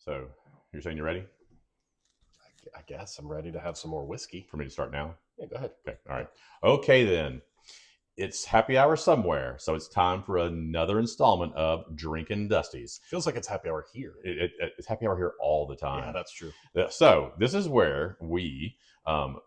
So you're saying you're ready I guess I'm ready to have some more whiskey. for me to start now? Yeah, go ahead. Okay. All right. Okay, then. It's happy hour somewhere, so it's time for another installment of Drinking Dusties. Feels like it's happy hour here. It's happy hour here all the time. Yeah, that's true. So this is where we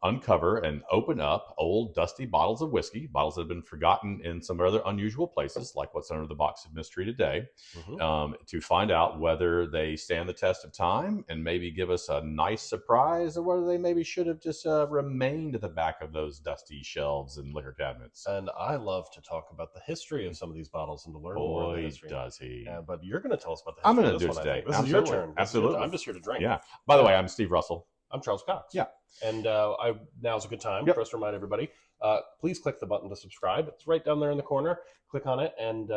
uncover and open up old dusty bottles of whiskey, bottles that have been forgotten in some other unusual places, like what's under the box of mystery today, to find out whether they stand the test of time and maybe give us a nice surprise, or whether they maybe should have just remained at the back of those dusty shelves and liquor cabinets. And I love to talk about the history of some of these bottles and to learn more of the history. Does he? Yeah, but you're going to tell us about the I'm history. going to do it today. This is your turn. Absolutely. I'm just here to drink. Yeah. By the way, I'm Steve Russell. I'm Charles Cox. Yeah. And now's a good time for us to remind everybody. Please click the button to subscribe. It's right down there in the corner. Click on it, and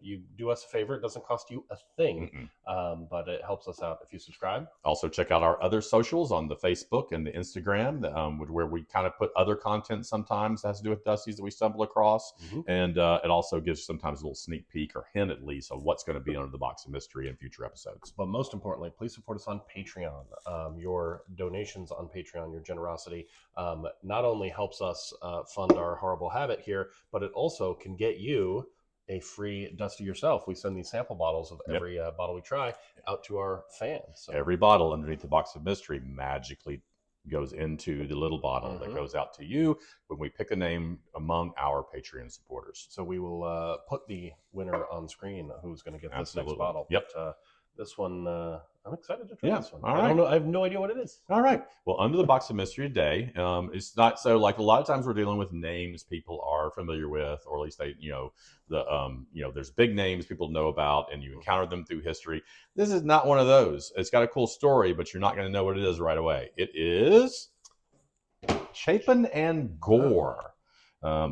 you do us a favor. It doesn't cost you a thing, but it helps us out if you subscribe. Also, check out our other socials on the Facebook and the Instagram, where we kind of put other content sometimes that has to do with Dusties that we stumble across. And it also gives sometimes a little sneak peek or hint, at least, of what's going to be under the box of mystery in future episodes. But most importantly, please support us on Patreon. Your donations on Patreon, your generosity, not only helps us fund our horrible habit here, but it also can get you a free Dusty yourself. We send these sample bottles of every bottle we try out to our fans. So. Every bottle underneath the box of mystery magically goes into the little bottle that goes out to you when we pick a name among our Patreon supporters. So we will put the winner on screen, who's going to get this next bottle. Yep. But, this one, I'm excited to try this one. All right. I don't know. I have no idea what it is. All right. Well, under the box of mystery today, it's not so like a lot of times we're dealing with names people are familiar with, or at least they, there's big names people know about, and you encounter them through history. This is not one of those. It's got a cool story, but you're not going to know what it is right away. It is Chapin and Gore.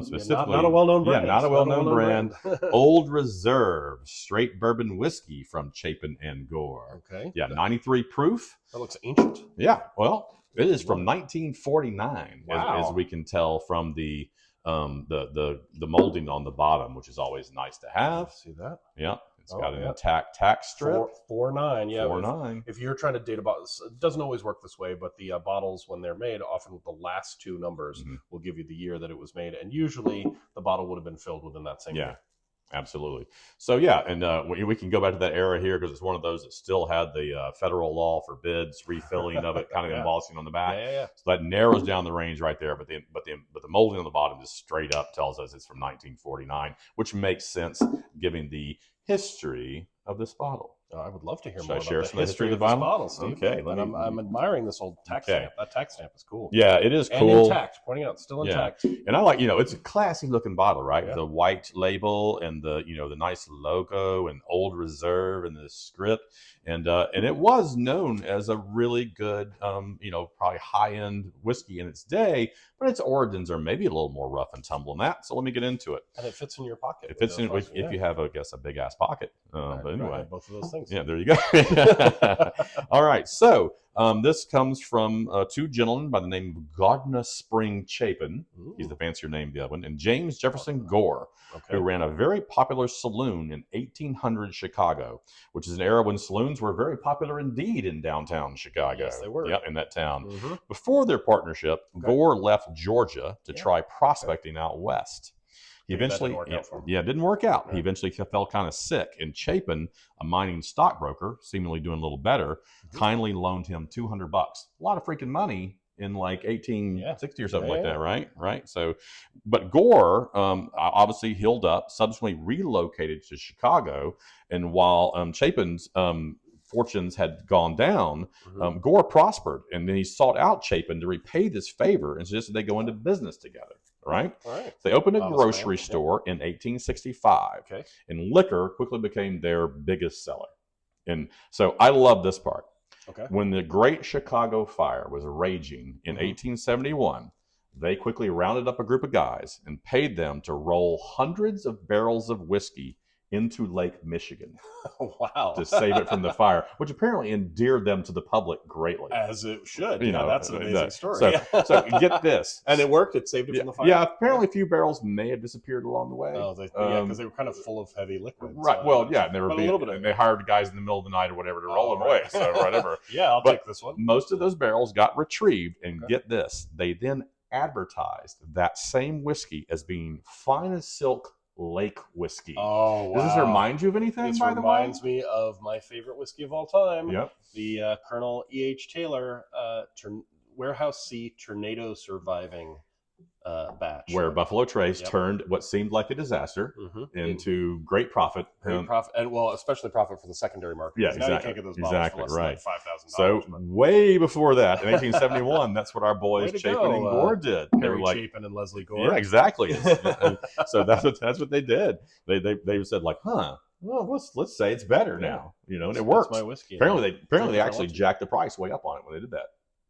Specifically, not a well-known brand. Yeah, not a well-known brand. Old Reserve straight bourbon whiskey from Chapin and Gore. Okay. Yeah, 93 proof. That looks ancient. Yeah. Well, it is from 1949, wow. as we can tell from the molding on the bottom, which is always nice to have. See that? Yeah. It's got an intact tack strip. 4.9, yeah. 4.9. If you're trying to date a bottle, it doesn't always work this way, but the bottles, when they're made, often the last two numbers will give you the year that it was made, and usually the bottle would have been filled within that same year. Absolutely. So, and we can go back to that era here because it's one of those that still had the federal law forbids refilling of it, kind of embossing on the back. Yeah. So that narrows down the range right there. But the molding on the bottom just straight up tells us it's from 1949, which makes sense given the history of this bottle. I would love to hear Should more I share about some the history of this the bottle, Steve. Okay. I'm admiring this old tack stamp. That tack stamp is cool. Yeah, it is cool. And intact, pointing out, still intact. Yeah. And I like, it's a classy looking bottle, right? Yeah. The white label and the nice logo and Old Reserve and the script. And it was known as a really good, probably high-end whiskey in its day, but its origins are maybe a little more rough and tumble than that. So let me get into it. And it fits in your pocket. It fits in if you have, I guess, a big-ass pocket. But anyway. Right, both of those things. Yeah, there you go. All right. So this comes from two gentlemen by the name of Gardner Spring Chapin. He's the fancier name of the other one. And James Jefferson Gore, who ran a very popular saloon in 1800 Chicago, which is an era when saloons were very popular indeed in downtown Chicago. Yes, they were. Yeah, in that town. Before their partnership, Gore left Georgia to try prospecting out west. He eventually, didn't work out. He eventually fell kind of sick, and Chapin, a mining stockbroker, seemingly doing a little better, kindly loaned him $200. A lot of freaking money in like 1860 or something like that, right? Right. So, but Gore obviously healed up, subsequently relocated to Chicago, and while Chapin's fortunes had gone down, Gore prospered, and then he sought out Chapin to repay this favor and suggested they go into business together. Right? So they opened a grocery store in 1865, and liquor quickly became their biggest seller. And so I love this part. When the Great Chicago Fire was raging in 1871, they quickly rounded up a group of guys and paid them to roll hundreds of barrels of whiskey into Lake Michigan. Wow. To save it from the fire, which apparently endeared them to the public greatly. As it should. That's an amazing story. So get this. And it worked. It saved it from the fire. Yeah, apparently a few barrels may have disappeared along the way. Oh, because they were kind of full of heavy liquids. Right. And they hired guys in the middle of the night or whatever to roll them away. So whatever. I'll take this one. Most of those barrels got retrieved, and get this, they then advertised that same whiskey as being fine as silk lake whiskey. Oh, wow. Does this remind you of anything, by the way? It reminds me of my favorite whiskey of all time. Yep. The Colonel E.H. Taylor Warehouse C Tornado Surviving batch. Where Buffalo Trace turned what seemed like a disaster into great profit. And especially profit for the secondary market. Yeah, exactly. Now you can't get those bottles for less than $5,000. So way before that, in 1871, that's what our boys Chapin and Gore did. They were like Chapin and Leslie Gore. Yeah, exactly. So that's what they did. They said like, well, let's say it's better now, and it worked. My whiskey. Apparently they actually jacked the price way up on it when they did that.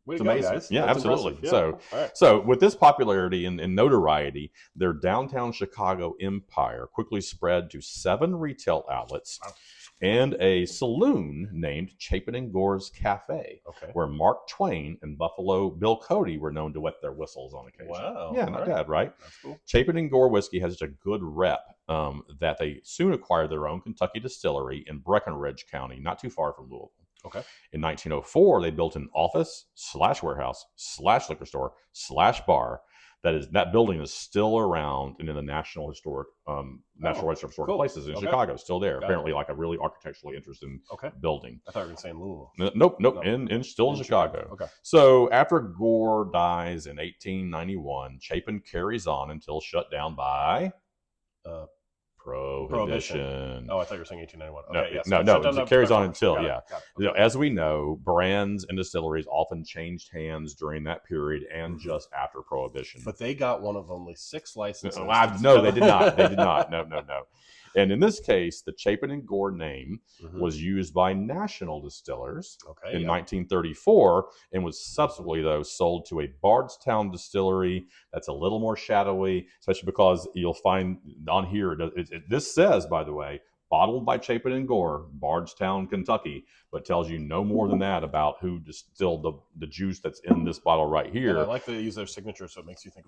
It's amazing. Guys. Yeah, That's absolutely. Yeah. So with this popularity and notoriety, their downtown Chicago empire quickly spread to 7 retail outlets and a saloon named Chapin and Gore's Cafe, where Mark Twain and Buffalo Bill Cody were known to wet their whistles on occasion. Wow. Yeah, not bad, right? That's cool. Chapin and Gore whiskey has such a good rep that they soon acquired their own Kentucky distillery in Breckinridge County, not too far from Louisville. Okay. In 1904, they built an office/warehouse/liquor store/bar. That building is still around and in the National Register of Historic Places in Chicago, still there. Apparently, like a really architecturally interesting building. I thought you were going to say in Louisville. Nope. Still in Chicago. Okay. So after Gore dies in 1891, Chapin carries on until shut down by Prohibition. Oh, I thought you were saying 1891. Okay, it carries on until, as we know, brands and distilleries often changed hands during that period and just after Prohibition. But they got one of only 6 licenses. No, they did not. They did not. No. And in this case, the Chapin and Gore name was used by national distillers in 1934 and was subsequently, though, sold to a Bardstown distillery. That's a little more shadowy, especially because you'll find on here, this says, by the way, bottled by Chapin and Gore, Bardstown, Kentucky, but tells you no more than that about who distilled the juice that's in this bottle right here. And I like that they use their signature, so it makes you think.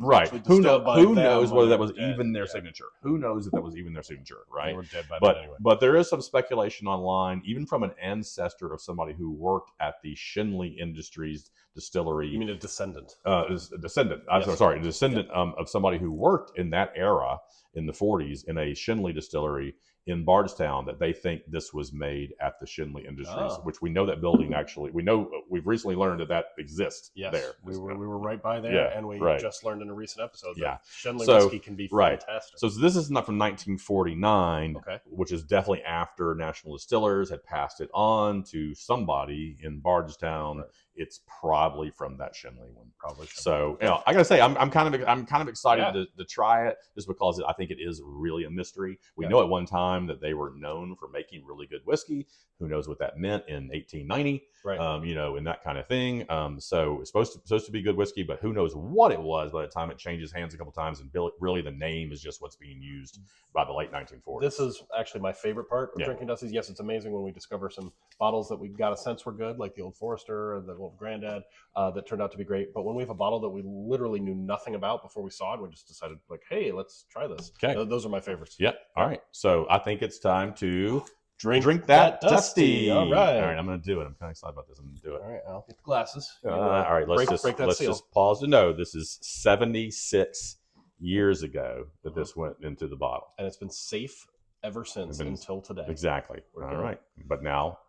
Who knows whether that was even their signature? Who knows if that was even their signature? Right? They were dead by then anyway. But there is some speculation online, even from an ancestor of somebody who worked at the Shinley Industries distillery. You mean a descendant? A descendant of somebody who worked in that era in the 40s in a Shinley distillery in Bardstown, that they think this was made at the Shinley Industries, which we know that building actually, we've recently learned that exists there. We were right by there, and we just learned in a recent episode that Shinley whiskey can be fantastic. So this is not from 1949, which is definitely after National Distillers had passed it on to somebody in Bardstown. Right. It's probably from that Shinley one. Probably. So I gotta say, I'm kind of excited to try it, just because I think it is really a mystery. We know at one time that they were known for making really good whiskey. Who knows what that meant in 1890? Right. And that kind of thing. So it's supposed to be good whiskey, but who knows what it was by the time it changes hands a couple times, and really the name is just what's being used by the late 1940s. This is actually my favorite part of drinking Dusty's. Yes, it's amazing when we discover some bottles that we got a sense were good, like the Old Forester or the Old Grandad, that turned out to be great. But when we have a bottle that we literally knew nothing about before we saw it, we just decided, like, hey, let's try this. Okay. Those are my favorites. Yep. All right. So I think it's time to drink that Dusty. All right. I'm going to do it. I'm kind of excited about this. I'm going to do it. All right. I'll get the glasses. All right. Let's just pause to know this is 76 years ago that this went into the bottle. And it's been safe ever since until today. Exactly. All right. But now...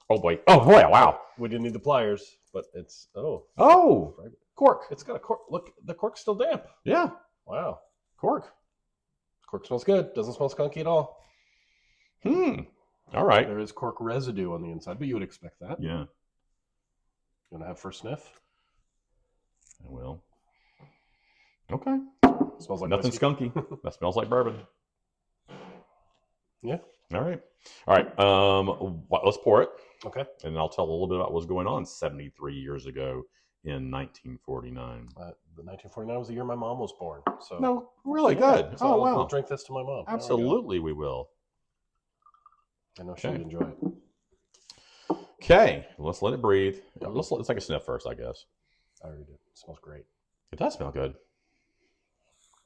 Oh boy! Wow! We didn't need the pliers, but it's cork. It's got a cork. Look, the cork's still damp. Yeah. Wow. Cork smells good. Doesn't smell skunky at all. All right. There is cork residue on the inside, but you would expect that. Yeah. You want to have first sniff? I will. Okay. Smells like nothing whiskey. Skunky. That smells like bourbon. Yeah. All right. Let's pour it. Okay. And I'll tell a little bit about what was going on 73 years ago in 1949. 1949 was the year my mom was born. So no, really good. So wow. We'll drink this to my mom. Absolutely, we will. I know she would enjoy it. Okay, let's let it breathe. Let's take a sniff first, I guess. I already did. It smells great. It does smell good.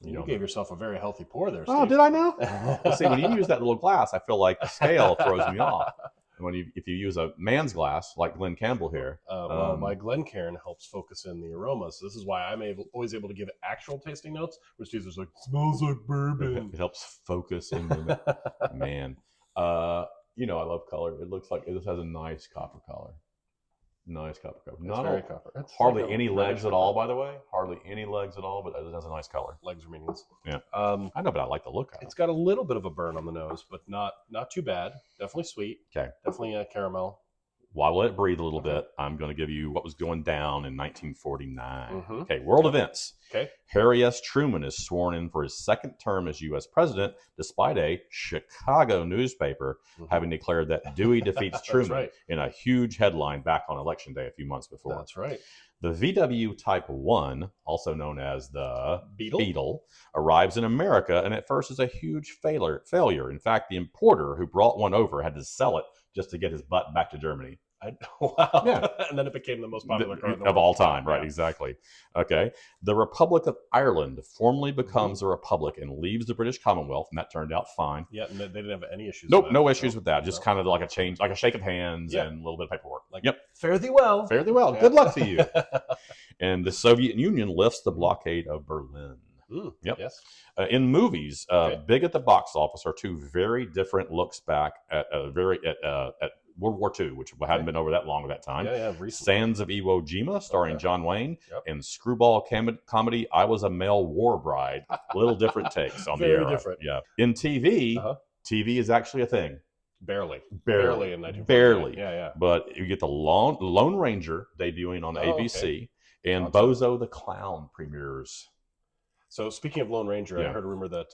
You gave yourself a very healthy pour there, Steve. Oh, did I now? Well, see, when you use that little glass, I feel like the scale throws me off. And if you use a man's glass, like Glenn Campbell here. Well, my Glencairn helps focus in the aroma. So this is why I'm always able to give actual tasting notes, where Steve's just like, smells like bourbon. It helps focus in the man. I love color. It looks like it just has a nice copper color. Nice copper color. Not very copper. It's hardly like any legs at all, by the way. Hardly any legs at all, but it has a nice color. Legs are meaningless. Yeah. I know, but I like the look of it. It's got a little bit of a burn on the nose, but not too bad. Definitely sweet. Okay. Definitely a caramel. While let it breathe a little bit, I'm going to give you what was going down in 1949. Okay, world events. Okay. Harry S. Truman is sworn in for his second term as U.S. president, despite a Chicago newspaper having declared that Dewey defeats Truman in a huge headline back on Election Day a few months before. That's right. The VW Type 1, also known as the Beetle, arrives in America and at first is a huge failure. In fact, the importer who brought one over had to sell it just to get his butt back to Germany. Wow. Yeah. And then it became the most popular car in the world. Of all time, right? Yeah. Exactly. Okay. The Republic of Ireland formally becomes a republic and leaves the British Commonwealth, and that turned out fine. Yeah, and they didn't have any issues with that. No issues with that. Just kind of like a change, like a shake of hands and a little bit of paperwork. Fare thee well. Fare thee well. Yeah. Good luck to you. And the Soviet Union lifts the blockade of Berlin. Yes. In movies, big at the box office are two very different looks back at World War II, which hadn't been over that long at that time. Recently. Sands of Iwo Jima, starring John Wayne, and screwball comedy I Was a Male War Bride. Little different takes on the era. Very different. Yeah. In TV, TV is actually a thing. Barely in 1949. Barely. Yeah. But you get the Lone Ranger debuting on ABC, and Bozo the Clown premieres. So speaking of Lone Ranger, I heard a rumor that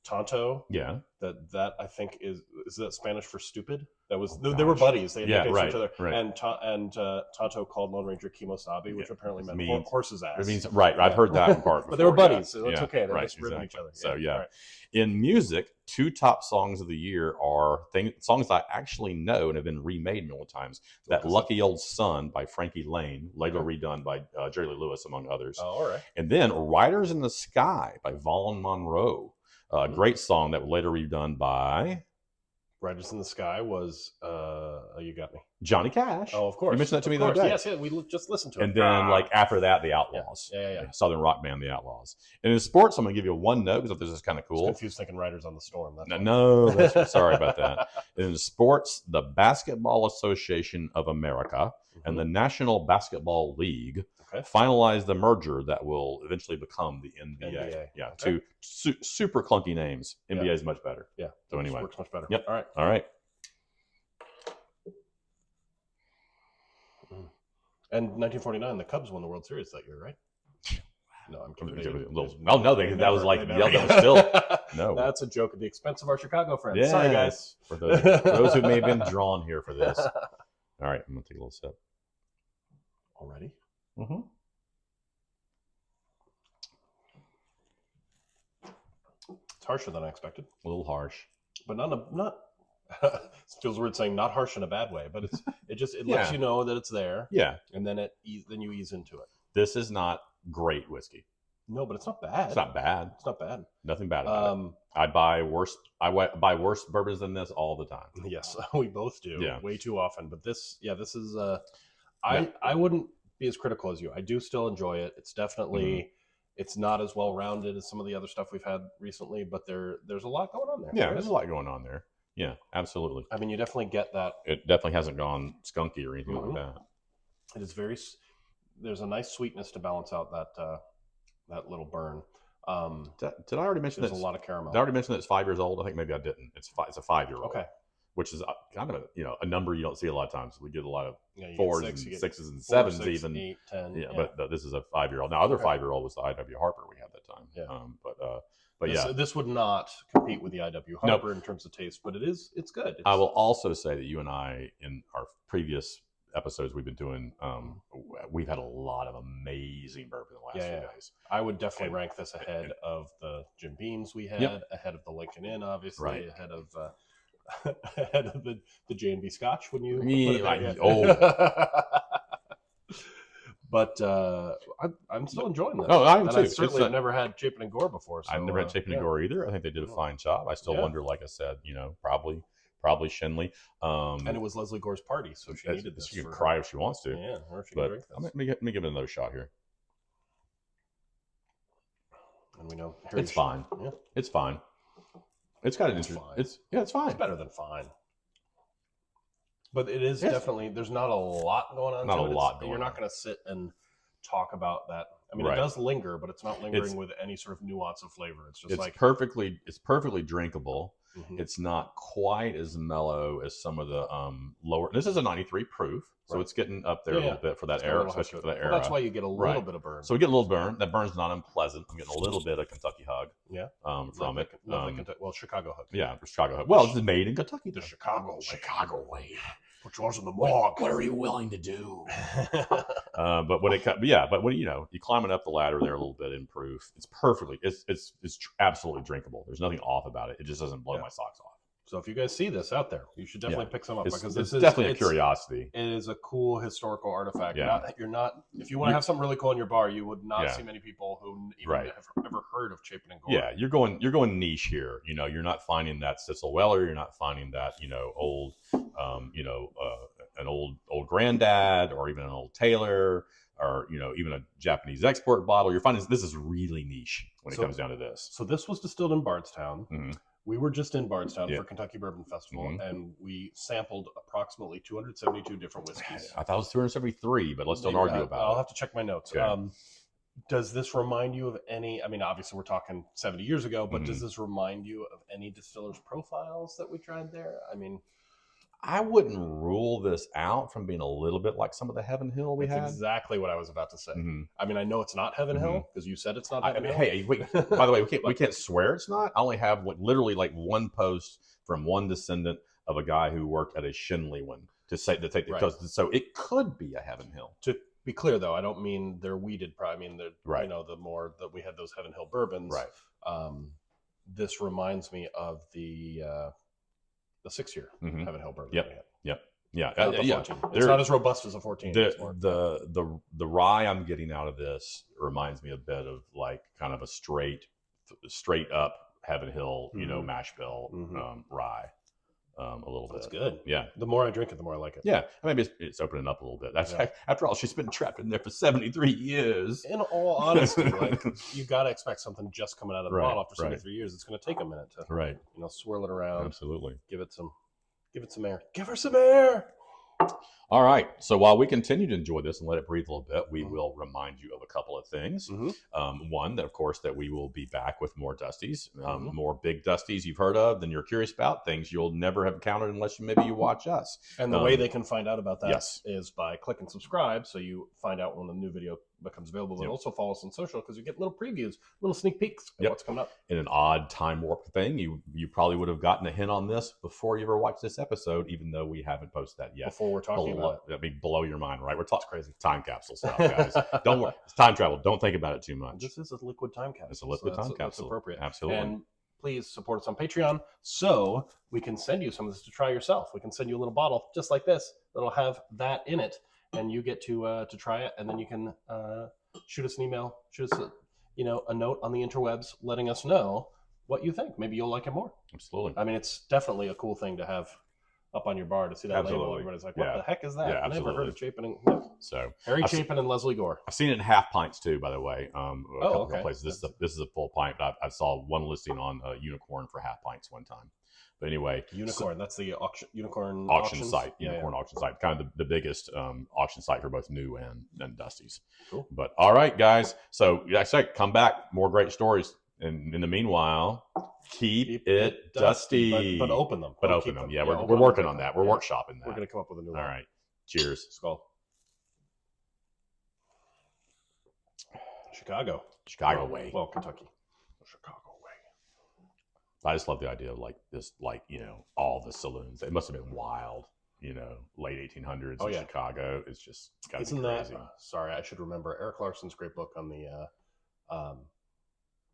Tonto. Yeah. That I think is that Spanish for stupid? That was they were buddies. They had nicknames each other. Right. And Tonto called Lone Ranger Kimosabi, which apparently meant horse's ass. It means I've heard that part before. But they were buddies, so it's okay. They just ribbed each other. So in music, two top songs of the year are songs I actually know and have been remade many times. That Lucky Old Son by Frankie Lane, later redone by Jerry Lee Lewis, among others. Oh, all right. And then Riders in the Sky by Vaughn Monroe. Great song that was later redone by... Riders in the Sky was, you got me. Johnny Cash. Oh, of course. You mentioned that to me the other day. Yes, we just listened to it. And then, after that, the Outlaws. Yeah. Southern rock band, the Outlaws. And in sports, I'm going to give you one note because this is kind of cool. I was confused thinking Riders on the Storm. Sorry about that. In sports, the Basketball Association of America and the National Basketball League finalized the merger that will eventually become the NBA. Yeah, two super clunky names. NBA is much better. Yeah. So anyway. Works much better. Yep. All right. And 1949, the Cubs won the World Series that year, right? No, I'm kidding. That was like that was still no. That's a joke at the expense of our Chicago friends. Yes. Sorry, guys. For those who may have been drawn here for this. All right, I'm gonna take a little sip. Already? Mm-hmm. It's harsher than I expected. A little harsh, but not. It feels weird saying not harsh in a bad way, but it lets you know that it's there. Yeah, and then you ease into it. This is not great whiskey. No, but it's not bad. It's not bad. It's not bad. Nothing bad about it. I buy worse bourbons than this all the time. Yes, we both do. Yeah. Way too often. But this is I wouldn't be as critical as you. I do still enjoy it. It's definitely it's not as well rounded as some of the other stuff we've had recently, but there's a lot going on there. Yeah, there's a lot going on there. Yeah, absolutely. I mean, you definitely get that. It definitely hasn't gone skunky or anything like that. It is there's a nice sweetness to balance out that little burn. Did I already mention that? There's a lot of caramel. Did I already mention that it's 5 years old? I think maybe I didn't. It's a 5-year-old. Okay. Which is kind of a number you don't see a lot of times. We get a lot of 4s and 6s and 4, 7s 6, even. 8, 10. Yeah, but this is a 5-year-old. Now, other 5-year-old was the I.W. Harper we had that time. Yeah. But this would not compete with the I.W. Harper in terms of taste, but it's good. I will also say that you and I, in our previous episodes we've been doing, we've had a lot of amazing bourbon in the last few days. I would definitely rank this ahead of the Jim Beams we had, ahead of the Lincoln Inn, obviously, ahead of ahead of the J&B Scotch when you But I'm still enjoying this. Oh, I am too. I certainly have never had Chapin and Gore before. So, I've never had Chapin and Gore either. I think they did a fine job. I still wonder, like I said, probably Shenley. And it was Leslie Gore's party, so she needed this. She can cry if she wants to. Yeah, or if she can drink this. Let me give it another shot here. And we know it's fine. Yeah. It's fine. It's got an interesting. It's fine. It's better than fine. But it is definitely, there's not a lot going on. Not a lot going on. You're not going to sit and talk about that. I mean, it does linger, but it's not lingering with any sort of nuance of flavor. It's just it's perfectly drinkable. Mm-hmm. It's not quite as mellow as some of the lower. This is a 93 proof, so it's getting up there a little bit for that era, especially for that era. Well, that's why you get a little bit of burn. So we get a little burn. That burn's not unpleasant. I'm getting a little bit of Kentucky hug. From it. Chicago hug. Yeah, Chicago hug. Well, it's made in Kentucky. The Chicago way. Which was in the morgue. What are you willing to do? But when you climb it up the ladder there a little bit in proof, it's perfectly. It's absolutely drinkable. There's nothing off about it. It just doesn't blow my socks off. So if you guys see this out there, you should definitely pick some up because this is definitely a curiosity. It is a cool historical artifact. Yeah. If you want to have something really cool in your bar, you would not see many people who even have ever heard of Chapin and Gore. Yeah, you're going niche here. You're not finding that Cecil Weller. You're not finding that old, an old granddad or even an old Taylor or even a Japanese export bottle. You're finding this is really niche when it comes down to this. So this was distilled in Bardstown. Mm-hmm. We were just in Bardstown for Kentucky Bourbon Festival, and we sampled approximately 272 different whiskeys. I thought it was 273, but let's don't argue about it. I'll have to check my notes. Okay. Does this remind you of any? I mean, obviously we're talking 70 years ago, but does this remind you of any distillers' profiles that we tried there? I mean, I wouldn't rule this out from being a little bit like some of the Heaven Hill we had. That's exactly what I was about to say. Mm-hmm. I mean, I know it's not Heaven Hill because you said it's not Heaven Hill. Hey, by the way, we can't swear it's not. I only have literally one post from one descendant of a guy who worked at a Shenley one so it could be a Heaven Hill. To be clear, though, I don't mean they're weeded. I mean, the more that we had those Heaven Hill bourbons. Right. This reminds me of the 6-year Heaven Hill bourbon. Yep. Yeah. It's not as robust as a 14. The rye I'm getting out of this reminds me a bit of like kind of a straight up Heaven Hill, mash bill rye. A little bit. That's good. Yeah. The more I drink it, the more I like it. Yeah. Maybe it's opening up a little bit. After all, she's been trapped in there for 73 years. In all honesty, you got to expect something just coming out of the bottle after 73 years. It's going to take a minute to swirl it around. Absolutely. Give it some air. Give her some air. All right. So while we continue to enjoy this and let it breathe a little bit, we will remind you of a couple of things. One, that of course, that we will be back with more Dusties, more big Dusties you've heard of, than you're curious about, things you'll never have encountered unless you watch us. And the way they can find out about that is by clicking subscribe, so you find out when the new video becomes available. But also follow us on social because you get little previews, little sneak peeks of what's coming up. In an odd time warp thing, you probably would have gotten a hint on this before you ever watched this episode, even though we haven't posted that yet. Before we're talking about it. That'd be blow your mind, right? We're talking crazy time capsule stuff, guys. Don't worry. It's time travel. Don't think about it too much. This is a liquid time capsule. It's a liquid time capsule. That's appropriate. Absolutely. And please support us on Patreon so we can send you some of this to try yourself. We can send you a little bottle just like this that'll have that in it, and you get to try it, and then you can shoot us an email, shoot us a note on the interwebs letting us know what you think. Maybe you'll like it more. Absolutely. I mean, it's definitely a cool thing to have up on your bar, to see that label. Everybody's like, what the heck is that? Yeah, I've never heard of Chapin. Chapin and Leslie Gore. I've seen it in half pints too, by the way. A couple of places. This is a full pint, but I saw one listing on Unicorn for half pints one time. But anyway, Unicorn, that's the Unicorn auction site. Unicorn auction site, kind of the biggest auction site for both new and Dusties. Cool. But all right, guys. So like I said, come back, more great stories. And in the meanwhile, keep it dusty. But open them. But open them. Yeah, we're working on that. We're workshopping that. We're going to come up with a new one. All right. Cheers. Skull. Chicago way. Well, Kentucky. Chicago way. I just love the idea of like this, all the saloons. It must have been wild, late 1800s Oh, in yeah. Chicago. It's just got to be Isn't crazy. that? Sorry, I should remember Eric Larson's great book on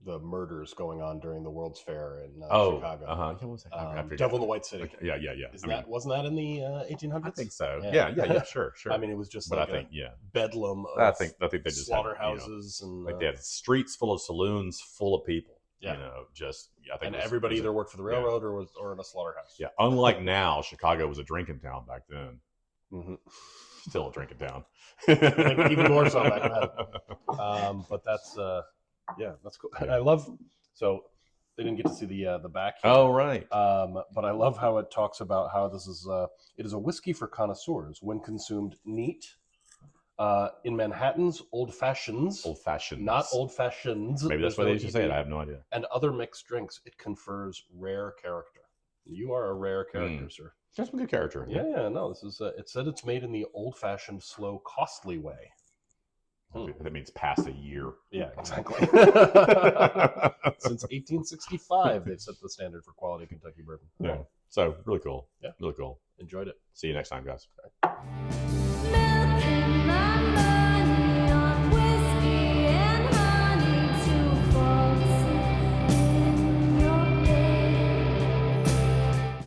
the murders going on during the World's Fair in Chicago. Yeah, what was that? I forget. Devil in the White City. Okay, yeah. Wasn't that in the 1800s? I think so. Yeah, sure. I mean, it was just But like I think, bedlam of I think they just slaughterhouses had, and like they had streets full of saloons full of people. Yeah. I think and everybody either worked for the railroad or in a slaughterhouse. Yeah, unlike now, Chicago was a drinking town back then. Mm-hmm. Still a drinking town. Even more so back then. But that's that's cool. Yeah. I love. So they didn't get to see the back here. Oh, right. But I love how it talks about how this is it is a whiskey for connoisseurs when consumed neat. In Manhattan's old fashions, not old fashions. Maybe that's why they used to say it. I have no idea. And other mixed drinks, it confers rare character. You are a rare character, sir. That's a good character. Yeah, no, this is. It said it's made in the old-fashioned, slow, costly way. That means past a year. Yeah, exactly. Since 1865, they've set the standard for quality Kentucky bourbon. Yeah. So really cool. Yeah. Really cool. Enjoyed it. See you next time, guys.